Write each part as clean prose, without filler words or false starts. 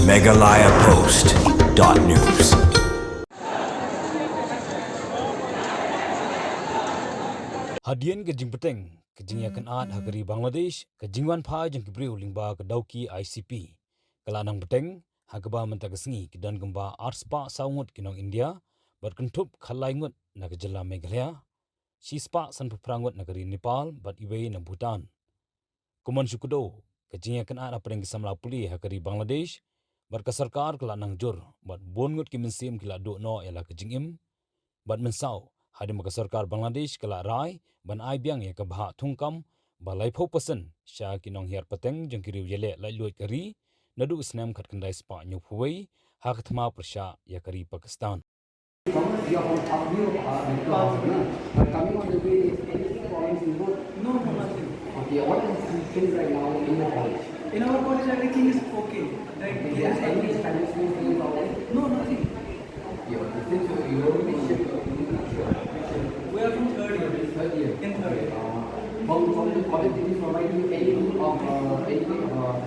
MeghalayaPost.news. Hadian ke Jingpeteng, ke Jingyakan Art Hagari Bangladesh, ke Wanphai Ïing ke Briu Lingba ke Dauki ICP. Kelanang Beteng, Hagaba Mentagasngi ke Dan Gemba Art Spa Saungut ke Nong India, berkentup Khalai Ngut na ke Jela Meghalaya, Si Spa San Peprangut Negeri Nepal, bat Iwei na Bhutan. Kuman Syukudo, ke Jingyakan Art Apreng ke Samla Puli Hagari Bangladesh, berke Sarkar Kelanang Jur, bat Bongut ke Mensim ke Lado No ialah ke Ngim, bat Mensau, Hadim ke Sarkar Bangladesh ke Rai, ban ai biang ya ke Bahak Thungkam, balai pho pasen, Syah Kinong Hiar Peteng, Jengkiriu Yele Lai Luit Kari, Nadu Isnam Kat Kendai Spa Nyupuwei, Hak Thma Persya Ya Kari Pakistan. Coming on the way, is anything foreign involved? No, nothing. Okay, what is the thing right now in your college? In our college, everything is okay. Like, Is there any establishment in your college? no, nothing. Yeah, since you already shipped, We are from third year. third year. In third year. From the college, did you provide you any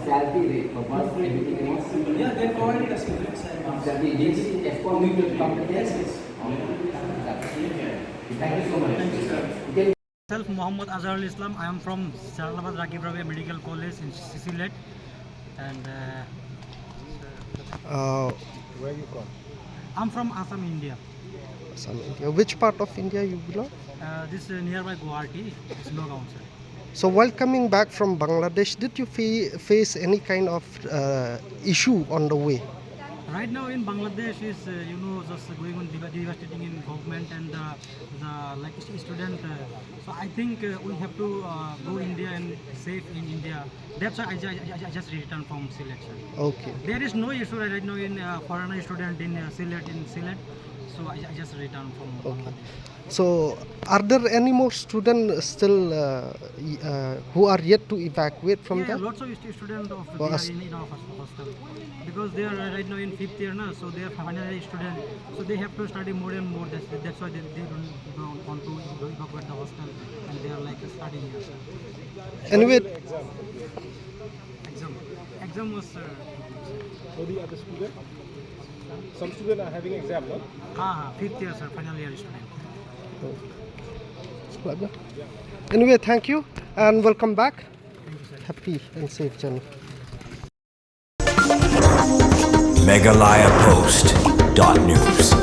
salary rate for bus, anything else? Yeah, they provided us with it. That they did escort you to the company? Yes, yes. Thank you so much. Thank you, sir. Myself, Muhammad Azharul Islam. I am from Saralabad Rakib Ravi Medical College in Sisilet, and Where are you from? I'm from Assam, India. Assam, India. Which part of India you belong? This is nearby Guwahati. It's Logaon, sir. So while coming back from Bangladesh, did you face any kind of issue on the way? Right now in Bangladesh is just going on devastating in government and the like student. So I think we have to go India and safe in India. That's why I just returned from selection. Okay. There is no issue right now in foreigner student in Sylhet. So I just returned from Bangladesh. So are there any more students still who are yet to evacuate from Yeah, there? lots of students of Oh, they are in our hostel because they are right now in 5th year now, so they are final year student, so they have to study more and more. That's why they don't want to evacuate the hostel, and they are like studying here. Anyway, Exam was So the other student, some students are having exam, no? 5th year, sir, final year student. anyway, thank you and welcome back. Happy and safe journey. MeghalayaPost.news.